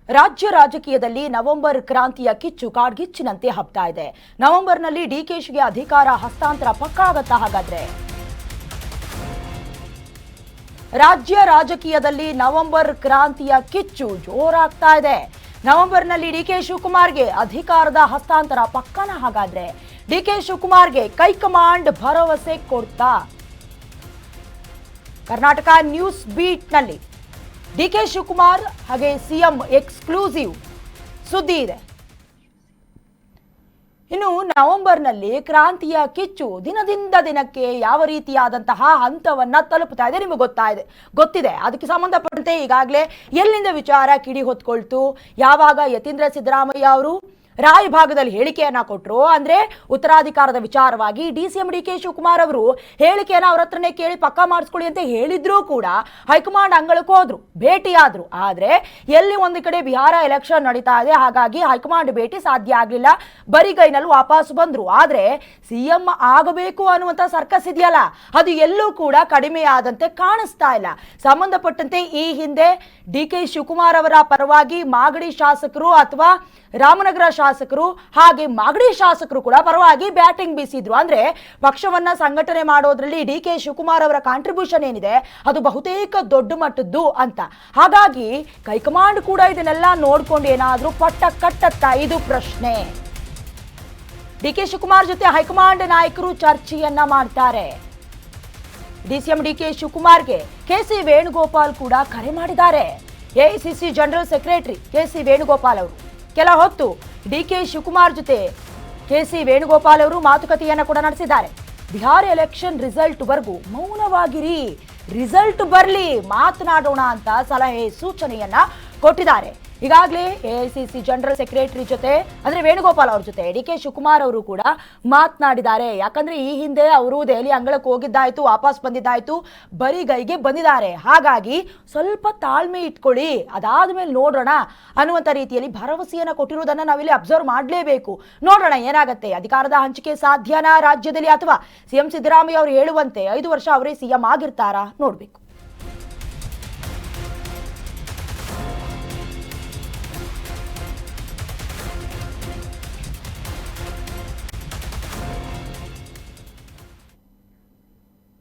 ರಾಜ್ಯ ರಾಜಕೀಯದಲ್ಲಿ ನವೆಂಬರ್ ಕ್ರಾಂತಿಯ ಕಿಚ್ಚು ಕಾಡ್ಗಿಚ್ಚಿನಂತೆ ಹಬ್ತಾ ಇದೆ. ನವೆಂಬರ್ನಲ್ಲಿ ಡಿಕೆಶಿಗೆ ಅಧಿಕಾರ ಹಸ್ತಾಂತರ ಪಕ್ಕಾ ಆಗತ್ತಾ? ಹಾಗಾದ್ರೆ ರಾಜ್ಯ ರಾಜಕೀಯದಲ್ಲಿ ನವೆಂಬರ್ ಕ್ರಾಂತಿಯ ಕಿಚ್ಚು ಜೋರಾಗ್ತಾ ಇದೆ. ನವೆಂಬರ್ನಲ್ಲಿ ಡಿಕೆ ಶಿವಕುಮಾರ್ಗೆ ಅಧಿಕಾರದ ಹಸ್ತಾಂತರ ಪಕ್ಕನ? ಹಾಗಾದ್ರೆ ಡಿಕೆ ಶಿವಕುಮಾರ್ಗೆ ಕೈಕಮಾಂಡ್ ಭರವಸೆ ಕೊಡ್ತಾ? ಕರ್ನಾಟಕ ನ್ಯೂಸ್ ಬೀಟ್ನಲ್ಲಿ ಡಿಕೆ ಶಿವಕುಮಾರ್ ಹಾಗೆ ಸಿಎಂ ಎಕ್ಸ್ಕ್ಲೂಸಿವ್ ಸುದ್ದಿ ಇದೆ. ಇನ್ನು ನವೆಂಬರ್ನಲ್ಲಿ ಕ್ರಾಂತಿಯ ಕಿಚ್ಚು ದಿನದಿಂದ ದಿನಕ್ಕೆ ಯಾವ ರೀತಿಯಾದಂತಹ ಹಂತವನ್ನ ತಲುಪ್ತಾ ಇದೆ ನಿಮಗೆ ಗೊತ್ತಿದೆ. ಅದಕ್ಕೆ ಸಂಬಂಧಪಟ್ಟಂತೆ ಈಗಾಗಲೇ ಎಲ್ಲಿಂದ ವಿಚಾರ ಕಿಡಿ ಹೊತ್ಕೊಳ್ತು, ಯಾವಾಗ ಯತೀಂದ್ರ ಸಿದ್ದರಾಮಯ್ಯ ಅವರು ರಾಯಭಾಗದಲ್ಲಿ ಹೇಳಿಕೆಯನ್ನ ಕೊಟ್ಟರು, ಅಂದ್ರೆ ಉತ್ತರಾಧಿಕಾರದ ವಿಚಾರವಾಗಿ ಡಿಸಿಎಂ ಡಿಕೆ ಶಿವಕುಮಾರ್ ಅವರು ಹೇಳಿಕೆಯನ್ನ ಅವ್ರ ಹತ್ರನೇ ಕೇಳಿ ಪಕ್ಕಾ ಮಾಡಿಸ್ಕೊಳ್ಳಿ ಅಂತ ಹೇಳಿದ್ರು ಕೂಡ ಹೈಕಮಾಂಡ್ ಅಂಗಳಕ್ಕೆ ಹೋದ್ರು, ಭೇಟಿಯಾದ್ರು. ಆದ್ರೆ ಎಲ್ಲಿ ಒಂದು ಕಡೆ ಬಿಹಾರ ಎಲೆಕ್ಷನ್ ನಡೀತಾ ಇದೆ, ಹಾಗಾಗಿ ಹೈಕಮಾಂಡ್ ಭೇಟಿ ಸಾಧ್ಯ ಆಗ್ಲಿಲ್ಲ, ಬರಿಗೈನಲ್ಲಿ ವಾಪಸ್ ಬಂದ್ರು. ಆದ್ರೆ ಸಿಎಂ ಆಗಬೇಕು ಅನ್ನುವಂತ ಸರ್ಕಸ್ ಇದೆಯಲ್ಲ, ಅದು ಎಲ್ಲೂ ಕೂಡ ಕಡಿಮೆಯಾದಂತೆ ಕಾಣಿಸ್ತಾ ಇಲ್ಲ. ಸಂಬಂಧಪಟ್ಟಂತೆ ಈ ಹಿಂದೆ ಡಿಕೆ ಶಿವಕುಮಾರ್ ಅವರ ಪರವಾಗಿ ಮಾಗಡಿ ಶಾಸಕರು ಅಥವಾ ರಾಮನಗರ ಶಾಸಕರು ಹಾಗೆ ಮಾಗಡಿ ಶಾಸಕರು ಕೂಡ ಪರವಾಗಿ ಬ್ಯಾಟಿಂಗ್ ಬೀಸಿದ್ರು. ಅಂದ್ರೆ ಪಕ್ಷವನ್ನ ಸಂಘಟನೆ ಮಾಡೋದ್ರಲ್ಲಿ ಡಿಕೆ ಶಿವಕುಮಾರ್ ಅವರ ಕಾಂಟ್ರಿಬ್ಯೂಷನ್ ಏನಿದೆ ಅದು ಬಹುತೇಕ ದೊಡ್ಡ ಮಟ್ಟದ್ದು ಅಂತ. ಹಾಗಾಗಿ ಹೈಕಮಾಂಡ್ ಕೂಡ ಇದನ್ನೆಲ್ಲ ನೋಡ್ಕೊಂಡು ಏನಾದ್ರೂ ಪಟ್ಟ ಕಟ್ಟತ್ತಾ? ಇದು ಪ್ರಶ್ನೆ. ಡಿಕೆ ಶಿವಕುಮಾರ್ ಜೊತೆ ಹೈಕಮಾಂಡ್ ನಾಯಕರು ಚರ್ಚೆಯನ್ನ ಮಾಡ್ತಾರೆ. ಡಿಸಿಎಂ ಡಿಕೆ ಶಿವಕುಮಾರ್ಗೆ ಕೆಸಿ ವೇಣುಗೋಪಾಲ್ ಕೂಡ ಕರೆ ಮಾಡಿದ್ದಾರೆ. AICC general secretary KC Venugopal ಅವರು ಕೆಲ ಹೊತ್ತು ಡಿಕೆ ಶಿವಕುಮಾರ್ ಜೊತೆ ಕೆಸಿ ವೇಣುಗೋಪಾಲ್ ಅವರು ಮಾತುಕತೆಯನ್ನ ಕೂಡ ನಡೆಸಿದ್ದಾರೆ. ಬಿಹಾರ ಎಲೆಕ್ಷನ್ ರಿಸಲ್ಟ್ ವರೆಗೂ ಮೌನವಾಗಿರಿ, ರಿಸಲ್ಟ್ ಬರಲಿ ಮಾತನಾಡೋಣ ಅಂತ ಸಲಹೆ ಸೂಚನೆಯನ್ನ ಕೊಟ್ಟಿದ್ದಾರೆ. ಈಗಾಗಲೇ ಎಐಸಿಸಿ ಜನರಲ್ ಸೆಕ್ರೆಟರಿ ಜೊತೆ ಅಂದ್ರೆ ವೇಣುಗೋಪಾಲ್ ಅವ್ರ ಜೊತೆ ಡಿಕೆ ಶಿವಕುಮಾರ್ ಅವರು ಕೂಡ ಮಾತನಾಡಿದ್ದಾರೆ. ಯಾಕಂದ್ರೆ ಈ ಹಿಂದೆ ಅವರು ದೆಹಲಿ ಅಂಗಳಕ್ಕೆ ಹೋಗಿದ್ದಾಯ್ತು, ವಾಪಸ್ ಬಂದಿದ್ದಾಯ್ತು, ಬರಿಗೈಗೆ ಬಂದಿದ್ದಾರೆ. ಹಾಗಾಗಿ ಸ್ವಲ್ಪ ತಾಳ್ಮೆ ಇಟ್ಕೊಳ್ಳಿ, ಅದಾದ್ಮೇಲೆ ನೋಡೋಣ ಅನ್ನುವಂಥ ರೀತಿಯಲ್ಲಿ ಭರವಸೆಯನ್ನ ಕೊಟ್ಟಿರುವುದನ್ನ ನಾವಿಲ್ಲಿ ಅಬ್ಸರ್ವ್ ಮಾಡಲೇಬೇಕು. ನೋಡೋಣ ಏನಾಗತ್ತೆ. ಅಧಿಕಾರದ ಹಂಚಿಕೆ ಸಾಧ್ಯನಾ ರಾಜ್ಯದಲ್ಲಿ, ಅಥವಾ ಸಿಎಂ ಸಿದ್ದರಾಮಯ್ಯ ಅವರು ಹೇಳುವಂತೆ 5 ವರ್ಷ ಅವರೇ ಸಿಎಂ ಆಗಿರ್ತಾರಾ? ನೋಡ್ಬೇಕು.